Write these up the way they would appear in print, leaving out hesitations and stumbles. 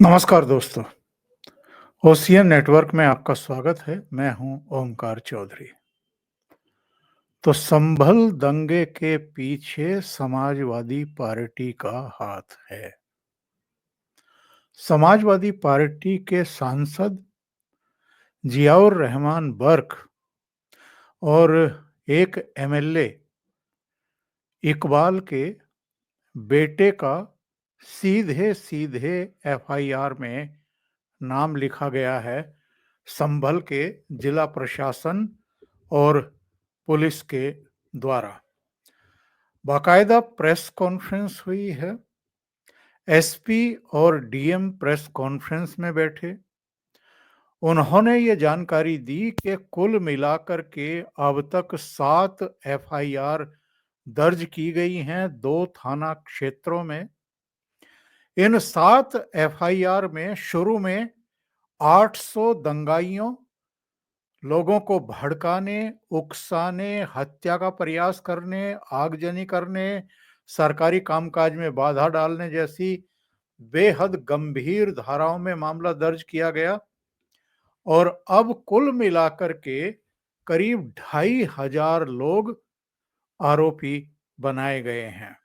नमस्कार दोस्तों, ocean network में आपका स्वागत है। मैं हूं ओमकार चौधरी। तो संभल दंगे के पीछे समाजवादी पार्टी का हाथ है। समाजवादी पार्टी के सांसद जियाउर रहमान बर्क और एक एमएलए इकबाल के बेटे का सीधे सीधे एफआईआर में नाम लिखा गया है। संभल के जिला प्रशासन और पुलिस के द्वारा बाकायदा प्रेस कॉन्फ्रेंस हुई है। एसपी और डीएम प्रेस कॉन्फ्रेंस में बैठे। उन्होंने ये जानकारी दी कि कुल मिलाकर के अब तक 7 एफआईआर दर्ज की गई हैं 2 थाना क्षेत्रों में। इन 7 एफआईआर में शुरू में 800 दंगाइयों, लोगों को भड़काने, उकसाने, हत्या का प्रयास करने, आगजनी करने, सरकारी कामकाज में बाधा डालने जैसी बेहद गंभीर धाराओं में मामला दर्ज किया गया और अब कुल मिलाकर के करीब 2500 लोग आरोपी बनाए गए हैं।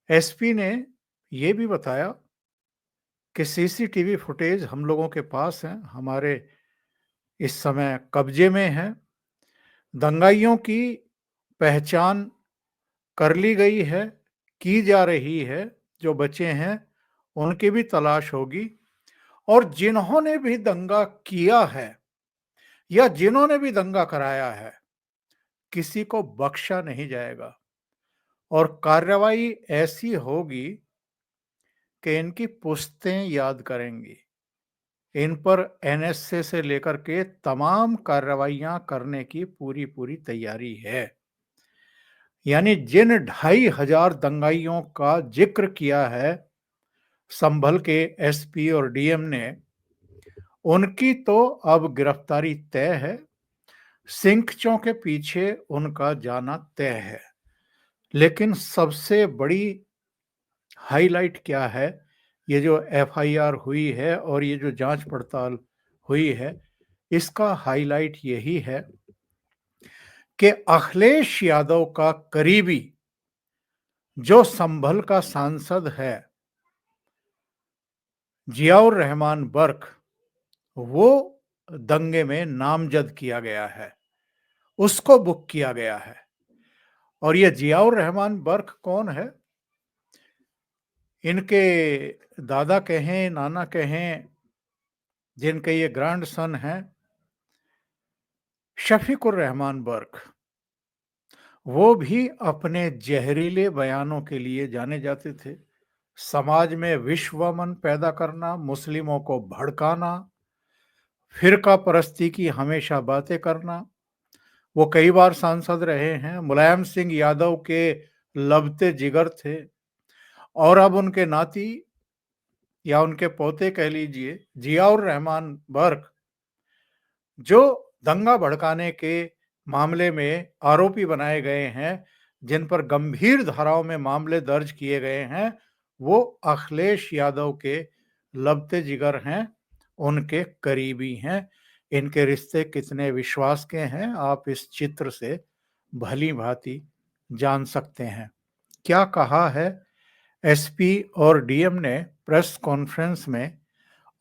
एसपी ने यह भी बताया कि सीसीटीवी फुटेज हम लोगों के पास है, हमारे इस समय कब्जे में है। दंगाइयों की पहचान कर ली गई है, की जा रही है। जो बचे हैं उनकी भी तलाश होगी और जिन्होंने भी दंगा किया है या जिन्होंने भी दंगा कराया है, किसी को बख्शा नहीं जाएगा और कार्रवाई ऐसी होगी कि इनकी पुश्तें याद करेंगी। इन पर एनएसए से लेकर के तमाम कार्रवाइयां करने की पूरी पूरी तैयारी है। यानी जिन 2500 दंगाइयों का जिक्र किया है संभल के एसपी और डीएम ने, उनकी तो अब गिरफ्तारी तय है। सिंकचों के पीछे उनका जाना तय है। लेकिन सबसे बड़ी हाईलाइट क्या है, ये जो एफआईआर हुई है और ये जो जांच पड़ताल हुई है, इसका हाईलाइट यही है कि अखिलेश यादव का करीबी जो संभल का सांसद है जियाउर रहमान बर्क, वो दंगे में नामजद किया गया है, उसको बुक किया गया है। और ये जियाउर रहमान बर्क कौन है? इनके दादा कहें, नाना कहें, जिनके ये ग्रैंड सन हैं, शफीकुर रहमान बर्क, वो भी अपने जहरीले बयानों के लिए जाने जाते थे। समाज में विश्वमन पैदा करना, मुस्लिमों को भड़काना, फिरका परस्ती की हमेशा बातें करना। वो कई बार सांसद रहे हैं, मुलायम सिंह यादव के लबते जिगर थे और अब उनके नाती या उनके पोते कह लीजिए जियाउर रहमान बर्क, जो दंगा भड़काने के मामले में आरोपी बनाए गए हैं, जिन पर गंभीर धाराओं में मामले दर्ज किए गए हैं, वो अखिलेश यादव के लबते जिगर हैं, उनके करीबी हैं। इनके रिश्ते कितने विश्वास के हैं आप इस चित्र से भली भांति जान सकते हैं। क्या कहा है एसपी और डीएम ने प्रेस कॉन्फ्रेंस में,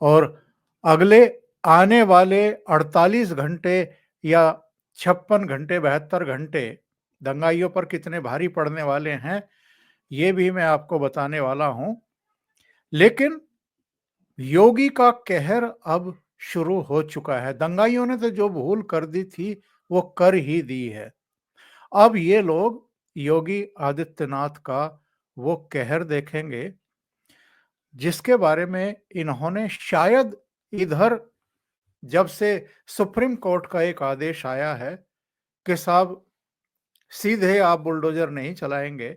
और अगले आने वाले 48 घंटे या 56 घंटे 72 घंटे दंगाइयों पर कितने भारी पड़ने वाले हैं, ये भी मैं आपको बताने वाला हूं। लेकिन योगी का कहर अब शुरू हो चुका है। दंगाइयों ने तो जो भूल कर दी थी वो कर ही दी है। अब ये लोग योगी आदित्यनाथ का वो कहर देखेंगे जिसके बारे में इन्होंने शायद इधर, जब से सुप्रीम कोर्ट का एक आदेश आया है कि साहब सीधे आप बुलडोजर नहीं चलाएंगे,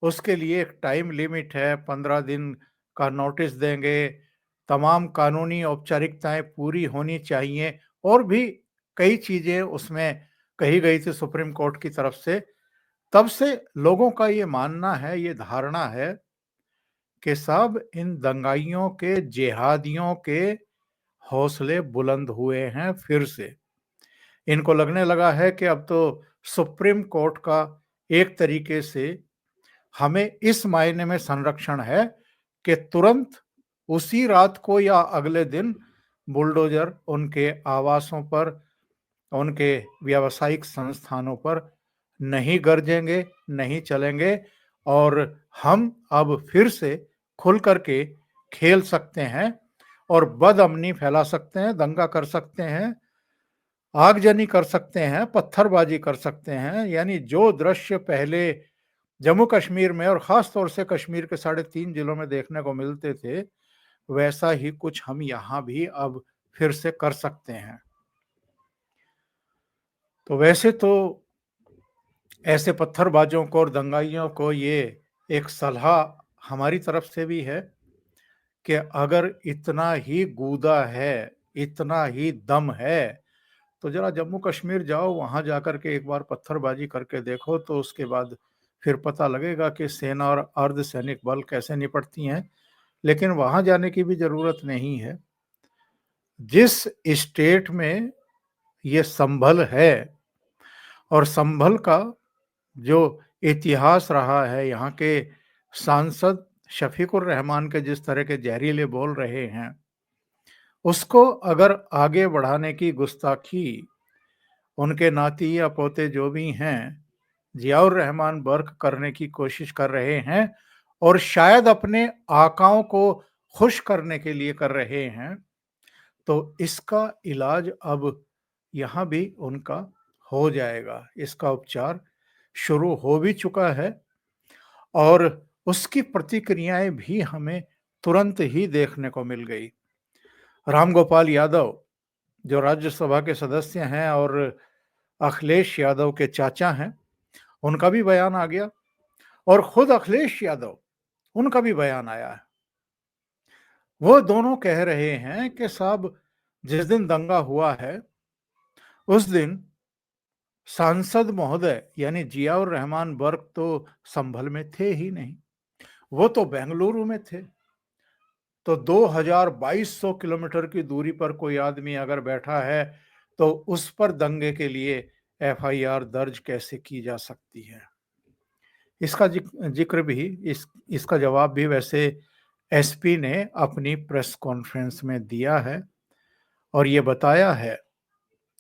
उसके लिए एक टाइम लिमिट है, 15 दिन का नोटिस देंगे, तमाम कानूनी औपचारिकताएं पूरी होनी चाहिए और भी कई चीजें उसमें कही गई थी सुप्रीम कोर्ट की तरफ से। तब से लोगों का ये मानना है, ये धारणा है कि साहब इन दंगाइयों के, जिहादियों के हौसले बुलंद हुए हैं फिर से। इनको लगने लगा है कि अब तो सुप्रीम कोर्ट का एक तरीके से हमें इस मायने में संरक्षण है कि तुरंत उसी रात को या अगले दिन बुलडोजर उनके आवासों पर, उनके व्यावसायिक संस्थानों पर नहीं गरजेंगे, नहीं चलेंगे और हम अब फिर से खुल करके खेल सकते हैं और बदअमनी फैला सकते हैं, दंगा कर सकते हैं, आगजनी कर सकते हैं, पत्थरबाजी कर सकते हैं। यानी जो दृश्य पहले जम्मू कश्मीर में और खास तौर से कश्मीर के 3.5 जिलों में देखने को मिलते थे, वैसा ही कुछ हम यहाँ भी अब फिर से कर सकते हैं। तो वैसे तो ऐसे पत्थरबाजों को और दंगाइयों को ये एक सलाह हमारी तरफ से भी है कि अगर इतना ही गूदा है, इतना ही दम है, तो जरा जम्मू कश्मीर जाओ, वहां जाकर के एक बार पत्थरबाजी करके देखो, तो उसके बाद फिर पता लगेगा कि सेना और अर्धसैनिक बल कैसे निपटती हैं। लेकिन वहां जाने की भी जरूरत नहीं है। जिस स्टेट में ये संभल है और संभल का जो इतिहास रहा है, यहाँ के सांसद शफीकुर रहमान के जिस तरह के जहरीले बोल रहे हैं, उसको अगर आगे बढ़ाने की गुस्ताखी उनके नाती या पोते जो भी हैं जियाउर रहमान बर्क करने की कोशिश कर रहे हैं और शायद अपने आकाओं को खुश करने के लिए कर रहे हैं, तो इसका इलाज अब यहाँ भी उनका हो जाएगा। इसका उपचार शुरू हो भी चुका है और उसकी प्रतिक्रियाएं भी हमें तुरंत ही देखने को मिल गई। रामगोपाल यादव जो राज्यसभा के सदस्य हैं और अखिलेश यादव के चाचा हैं, उनका भी बयान आ गया और खुद अखिलेश यादव, उनका भी बयान आया है। वो दोनों कह रहे हैं कि साहब जिस दिन दंगा हुआ है उस दिन सांसद महोदय यानी जियाउर रहमान बर्क तो संभल में थे ही नहीं, वो तो बेंगलुरु में थे। तो 2200 किलोमीटर की दूरी पर कोई आदमी अगर बैठा है तो उस पर दंगे के लिए एफआईआर दर्ज कैसे की जा सकती है। इसका जिक्र भी इसका जवाब भी वैसे एसपी ने अपनी प्रेस कॉन्फ्रेंस में दिया है और ये बताया है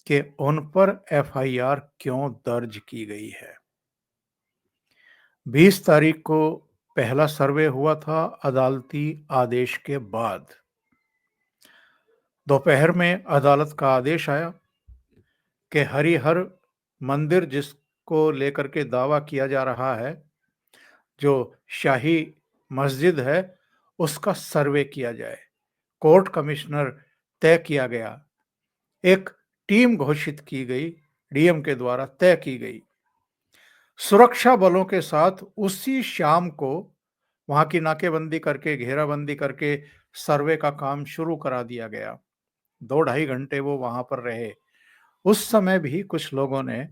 कि उन पर एफआईआर क्यों दर्ज की गई है। 20 तारीख को पहला सर्वे हुआ था अदालती आदेश के बाद। दोपहर में अदालत का आदेश आया कि हरिहर मंदिर जिसको लेकर के दावा किया जा रहा है, जो शाही मस्जिद है, उसका सर्वे किया जाए। कोर्ट कमिश्नर तय किया गया, एक टीम घोषित की गई, डीएम के द्वारा तय की गई। सुरक्षा बलों के साथ उसी शाम को वहां की नाकेबंदी करके, घेराबंदी करके सर्वे का काम शुरू करा दिया गया। 2-2.5 घंटे वो वहां पर रहे। उस समय भी कुछ लोगों ने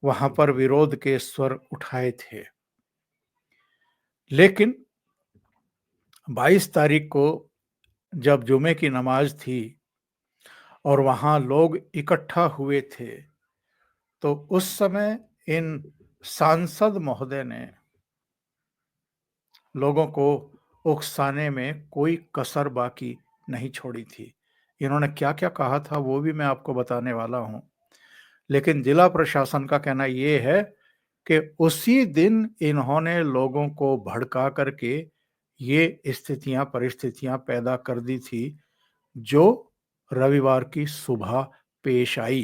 वहां पर विरोध के स्वर उठाए थे, लेकिन 22 तारीख को जब जुमे की नमाज थी और वहां लोग इकट्ठा हुए थे, तो उस समय इन सांसद महोदय ने लोगों को उकसाने में कोई कसर बाकी नहीं छोड़ी थी। इन्होंने क्या क्या कहा था वो भी मैं आपको बताने वाला हूं, लेकिन जिला प्रशासन का कहना ये है कि उसी दिन इन्होंने लोगों को भड़का करके ये स्थितियां, परिस्थितियां पैदा कर दी थी जो रविवार की सुबह पेश आई।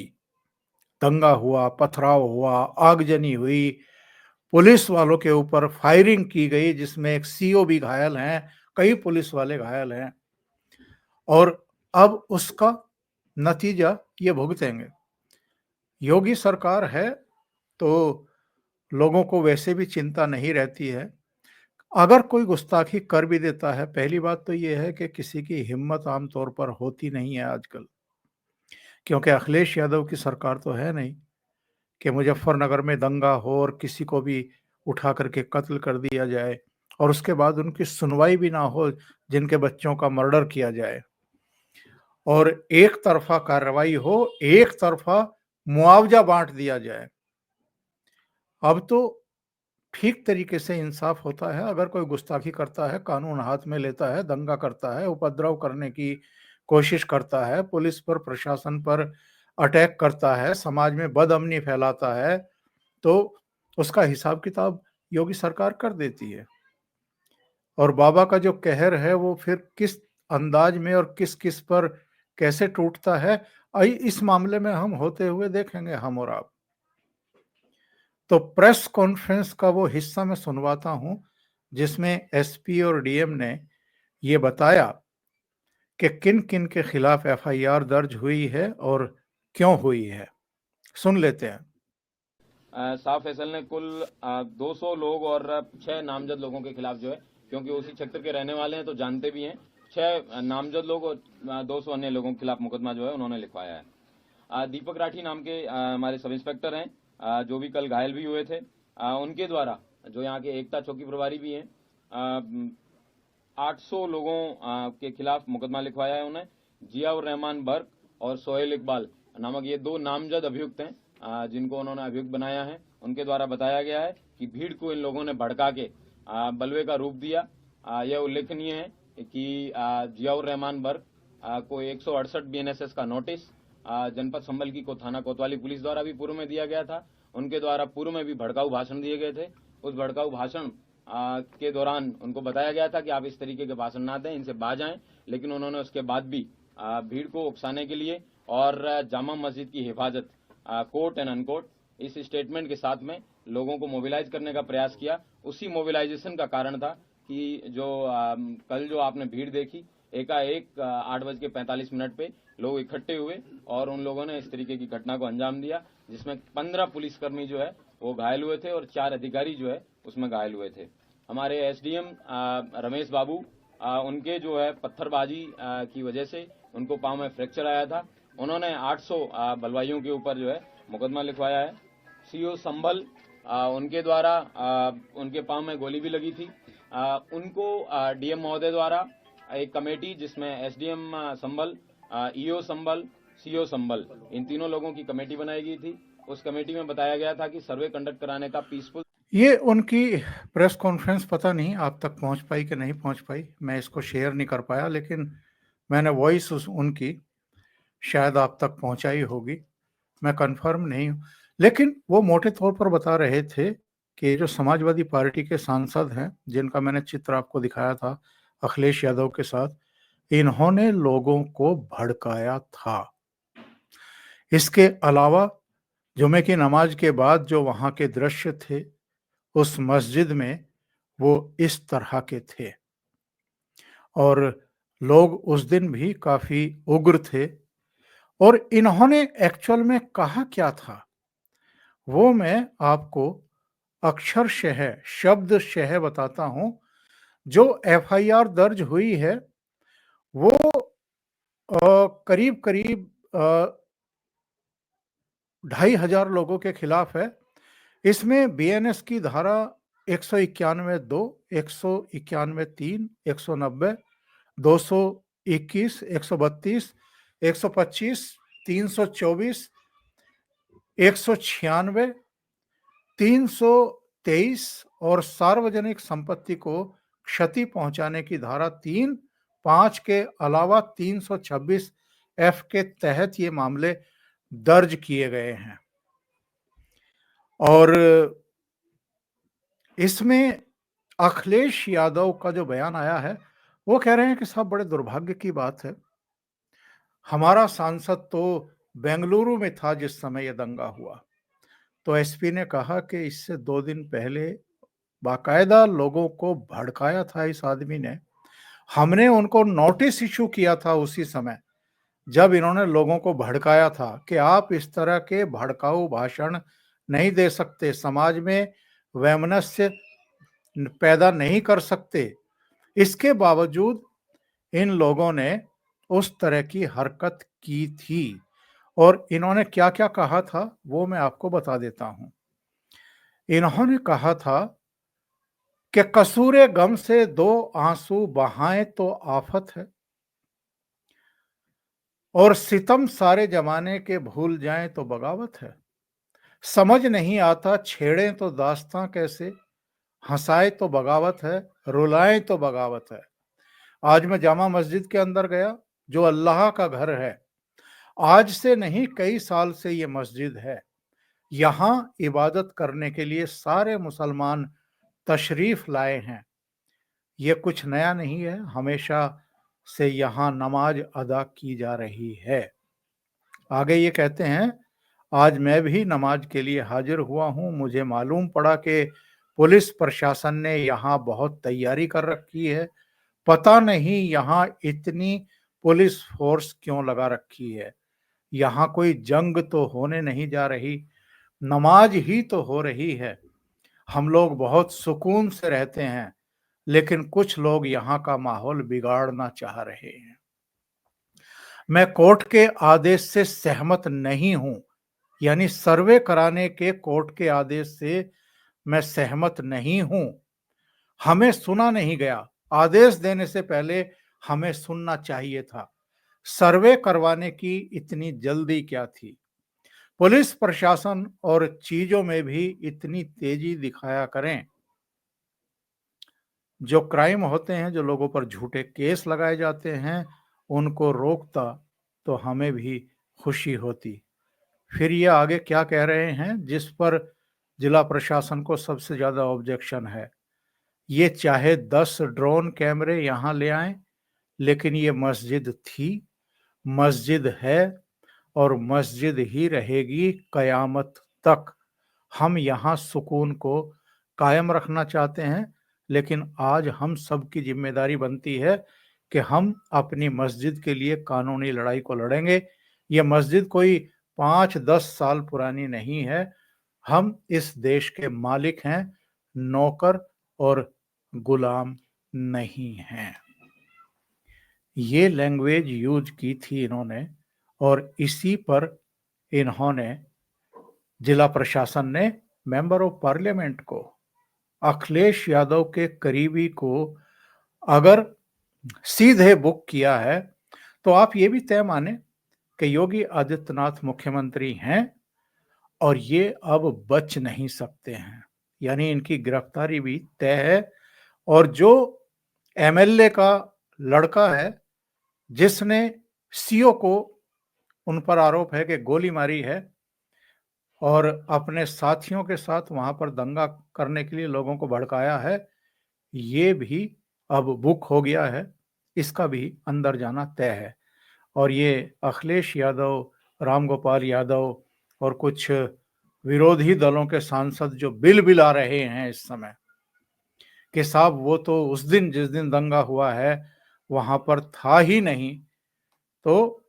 दंगा हुआ, पथराव हुआ, आगजनी हुई, पुलिस वालों के ऊपर फायरिंग की गई जिसमें एक सीओ भी घायल हैं, कई पुलिस वाले घायल हैं और अब उसका नतीजा ये भुगतेंगे। योगी सरकार है तो लोगों को वैसे भी चिंता नहीं रहती है। अगर कोई गुस्ताखी कर भी देता है, पहली बात तो ये है कि किसी की हिम्मत आमतौर पर होती नहीं है आजकल, क्योंकि अखिलेश यादव की सरकार तो है नहीं कि मुजफ्फरनगर में दंगा हो और किसी को भी उठा करके कत्ल कर दिया जाए और उसके बाद उनकी सुनवाई भी ना हो, जिनके बच्चों का मर्डर किया जाए और एक तरफा कार्रवाई हो, एक तरफा मुआवजा बांट दिया जाए। अब तो ठीक तरीके से इंसाफ होता है। अगर कोई गुस्ताखी करता है, कानून हाथ में लेता है, दंगा करता है, उपद्रव करने की कोशिश करता है, पुलिस पर, प्रशासन पर अटैक करता है, समाज में बदअमनी फैलाता है, तो उसका हिसाब किताब योगी सरकार कर देती है। और बाबा का जो कहर है वो फिर किस अंदाज में और किस किस पर कैसे टूटता है, इस मामले में हम होते हुए देखेंगे, हम और आप। तो प्रेस कॉन्फ्रेंस का वो हिस्सा मैं सुनवाता हूं जिसमें एसपी और डीएम ने ये बताया कि किन किन के खिलाफ एफआईआर दर्ज हुई है और क्यों हुई है। सुन लेते हैं। साफ फैसल ने कुल 200 लोग और 6 नामजद लोगों के खिलाफ जो है, क्योंकि उसी क्षेत्र के रहने वाले हैं तो जानते भी हैं, 6 नामजद लोग और 200 अन्य लोगों के खिलाफ मुकदमा जो है उन्होंने लिखवाया है। दीपक राठी नाम के हमारे सब इंस्पेक्टर हैं, जो भी कल घायल भी हुए थे, उनके द्वारा, जो यहाँ के एकता चौकी प्रभारी भी हैं, 800 लोगों के खिलाफ मुकदमा लिखवाया है उन्हें। जियाउर रहमान बर्क और सोहेल इकबाल नामक ये 2 नामजद अभियुक्त हैं, जिनको उन्होंने अभियुक्त बनाया है। उनके द्वारा बताया गया है कि भीड़ को इन लोगों ने भड़का के बलवे का रूप दिया। यह उल्लेखनीय है कि जियाउर रहमान बर्क को 168 बीएनएसएस का नोटिस जनपद संभल की थाना कोतवाली पुलिस द्वारा भी पूर्व में दिया गया था। उनके द्वारा पूर्व में भी भड़काऊ भाषण दिए गए थे। उस भड़काऊ भाषण के दौरान उनको बताया गया था कि आप इस तरीके के भाषण ना दें, इनसे बाज आएं, लेकिन उन्होंने उसके बाद भी भीड़ को उकसाने के लिए और जामा मस्जिद की हिफाजत, कोर्ट एंड अनकोर्ट, इस स्टेटमेंट के साथ में लोगों को मोबिलाइज करने का प्रयास किया। उसी मोबिलाइजेशन का कारण था कि जो कल जो आपने भीड़ देखी, एकाएक 8:45 पे लोग इकट्ठे हुए और उन लोगों ने इस तरीके की घटना को अंजाम दिया, जिसमें 15 पुलिसकर्मी जो है वो घायल हुए थे और 4 अधिकारी जो है उसमें घायल हुए थे। हमारे एसडीएम रमेश बाबू, उनके जो है पत्थरबाजी की वजह से उनको पांव में फ्रैक्चर आया था। उन्होंने 800 बलवाइयों के ऊपर जो है मुकदमा लिखवाया है। सीओ संभल, उनके द्वारा उनके पांव में गोली भी लगी थी। उनको डीएम महोदय द्वारा एक कमेटी, जिसमें एसडीएम संभल, ईओ संभल, सीओ संभल, इन तीनों लोगों की कमेटी बनाई गई थी। उस कमेटी में बताया गया था कि सर्वे कंडक्ट कराने का पीसफुल। ये उनकी प्रेस कॉन्फ्रेंस पता नहीं आप तक पहुंच पाई कि नहीं पहुंच पाई, मैं इसको शेयर नहीं कर पाया, लेकिन मैंने वॉइस उनकी शायद आप तक पहुंचाई होगी, मैं कंफर्म नहीं हूं। लेकिन वो मोटे तौर पर बता रहे थे कि जो समाजवादी पार्टी के सांसद हैं, जिनका मैंने चित्र आपको दिखाया था अखिलेश यादव के साथ, इन्होंने लोगों को भड़काया था। इसके अलावा जुमे की नमाज के बाद जो वहां के दृश्य थे उस मस्जिद में, वो इस तरह के थे और लोग उस दिन भी काफी उग्र थे। और इन्होंने एक्चुअल में कहा क्या था वो मैं आपको अक्षरशः शब्दशः बताता हूं। जो एफआईआर दर्ज हुई है वो करीब करीब 2,500 लोगों के खिलाफ है। इसमें बीएनएस की धारा 191(2), 191(3), 190, 221, 132, 125, 324, 196, 323 और सार्वजनिक संपत्ति को क्षति पहुंचाने की धारा 3, 5 के अलावा 326 एफ के तहत ये मामले दर्ज किए गए हैं। और इसमें अखिलेश यादव का जो बयान आया है वो कह रहे हैं कि साहब बड़े दुर्भाग्य की बात है, हमारा सांसद तो बेंगलुरु में था जिस समय यह दंगा हुआ। तो एसपी ने कहा कि इससे 2 दिन पहले बाकायदा लोगों को भड़काया था इस आदमी ने। हमने उनको नोटिस इशू किया था उसी समय जब इन्होंने लोगों को भड़काया था कि आप इस तरह के भड़काऊ भाषण नहीं दे सकते, समाज में वैमनस्य पैदा नहीं कर सकते। इसके बावजूद इन लोगों ने उस तरह की हरकत की थी। और इन्होंने क्या क्या कहा था वो मैं आपको बता देता हूं। इन्होंने कहा था कि कसूरे गम से दो आंसू बहाएं तो आफत है, और सितम सारे जमाने के भूल जाएं तो बगावत है। समझ नहीं आता छेड़ें तो दास्तां कैसे, हंसाए तो बगावत है, रुलाएं तो बगावत है। आज मैं जामा मस्जिद के अंदर गया, जो अल्लाह का घर है। आज से नहीं, कई साल से ये मस्जिद है। यहाँ इबादत करने के लिए सारे मुसलमान तशरीफ लाए हैं। ये कुछ नया नहीं है, हमेशा से यहाँ नमाज अदा की जा रही है। आगे ये कहते हैं, आज मैं भी नमाज के लिए हाजिर हुआ हूँ। मुझे मालूम पड़ा कि पुलिस प्रशासन ने यहाँ बहुत तैयारी कर रखी है। पता नहीं यहाँ इतनी पुलिस फोर्स क्यों लगा रखी है। यहाँ कोई जंग तो होने नहीं जा रही, नमाज ही तो हो रही है। हम लोग बहुत सुकून से रहते हैं, लेकिन कुछ लोग यहाँ का माहौल बिगाड़ना चाह रहे हैं। मैं कोर्ट के आदेश से सहमत नहीं हूं, यानी सर्वे कराने के कोर्ट के आदेश से मैं सहमत नहीं हूं। हमें सुना नहीं गया। आदेश देने से पहले हमें सुनना चाहिए था। सर्वे करवाने की इतनी जल्दी क्या थी? पुलिस प्रशासन और चीजों में भी इतनी तेजी दिखाया करें। जो क्राइम होते हैं, जो लोगों पर झूठे केस लगाए जाते हैं, उनको रोकता तो हमें भी खुशी होती। फिर ये आगे क्या कह रहे हैं, जिस पर जिला प्रशासन को सबसे ज्यादा ऑब्जेक्शन है। ये चाहे 10 ड्रोन कैमरे यहाँ ले आए, लेकिन ये मस्जिद थी, मस्जिद है और मस्जिद ही रहेगी कयामत तक। हम यहाँ सुकून को कायम रखना चाहते हैं, लेकिन आज हम सब की जिम्मेदारी बनती है कि हम अपनी मस्जिद के लिए कानूनी लड़ाई को लड़ेंगे। ये मस्जिद कोई 5-10 साल पुरानी नहीं है। हम इस देश के मालिक हैं, नौकर और गुलाम नहीं हैं। ये लैंग्वेज यूज की थी इन्होंने, और इसी पर इन्होंने, जिला प्रशासन ने मेंबर ऑफ पार्लियामेंट को, अखिलेश यादव के करीबी को अगर सीधे बुक किया है, तो आप ये भी तय माने कि योगी आदित्यनाथ मुख्यमंत्री हैं और ये अब बच नहीं सकते हैं, यानी इनकी गिरफ्तारी भी तय है। और जो एमएलए का लड़का है जिसने सीओ को, उन पर आरोप है कि गोली मारी है और अपने साथियों के साथ वहां पर दंगा करने के लिए लोगों को भड़काया है, ये भी अब बुक हो गया है। इसका भी अंदर जाना तय है। और ये अखिलेश यादव, रामगोपाल यादव और कुछ विरोधी दलों के सांसद जो बिल बिला रहे हैं इस समय कि साहब वो तो उस दिन, जिस दिन दंगा हुआ है, वहां पर था ही नहीं, तो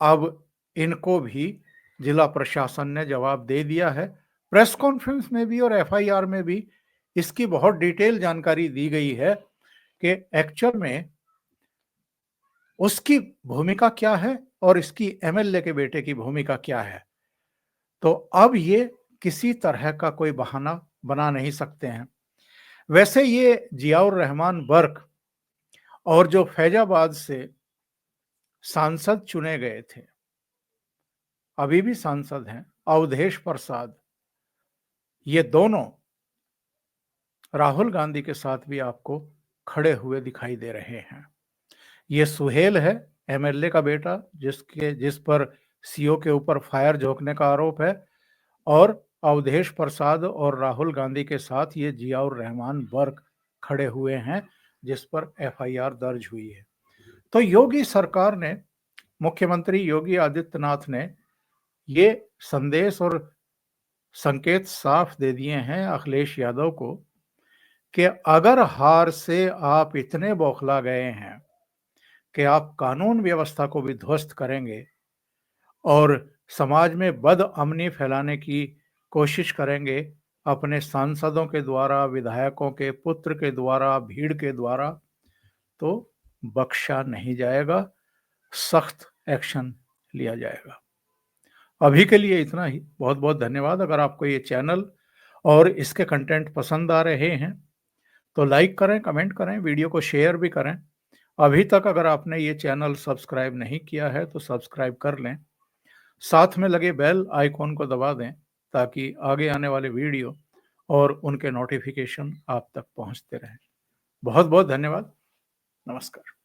अब इनको भी जिला प्रशासन ने जवाब दे दिया है। प्रेस कॉन्फ्रेंस में भी और एफआईआर में भी इसकी बहुत डिटेल जानकारी दी गई है कि एक्चुअल में उसकी भूमिका क्या है और इसकी एमएलए के बेटे की भूमिका क्या है। तो अब ये किसी तरह का कोई बहाना बना नहीं सकते हैं। वैसे ये जियाउर रहमान बर्क और जो फैजाबाद से सांसद चुने गए थे, अभी भी सांसद हैं, अवधेश प्रसाद, ये दोनों राहुल गांधी के साथ भी आपको खड़े हुए दिखाई दे रहे हैं। ये सुहेल है, एमएलए का बेटा, जिस पर सीओ के ऊपर फायर झोंकने का आरोप है, और अवधेश प्रसाद और राहुल गांधी के साथ ये जियाउर रहमान बर्क खड़े हुए हैं, जिस पर एफआईआर दर्ज हुई है। तो योगी सरकार ने, मुख्यमंत्री योगी आदित्यनाथ ने ये संदेश और संकेत साफ दे दिए हैं अखिलेश यादव को कि अगर हार से आप इतने बौखला गए हैं कि आप कानून व्यवस्था को भी ध्वस्त करेंगे और समाज में बदअमनी फैलाने की कोशिश करेंगे अपने सांसदों के द्वारा, विधायकों के पुत्र के द्वारा, भीड़ के द्वारा, तो बख्शा नहीं जाएगा, सख्त एक्शन लिया जाएगा। अभी के लिए इतना ही। बहुत बहुत धन्यवाद। अगर आपको ये चैनल और इसके कंटेंट पसंद आ रहे हैं तो लाइक करें, कमेंट करें, वीडियो को शेयर भी करें। अभी तक अगर आपने ये चैनल सब्सक्राइब नहीं किया है तो सब्सक्राइब कर लें। साथ में लगे बेल आइकॉन को दबा दें ताकि आगे आने वाले वीडियो और उनके नोटिफिकेशन आप तक पहुंचते रहें। बहुत बहुत धन्यवाद। नमस्कार।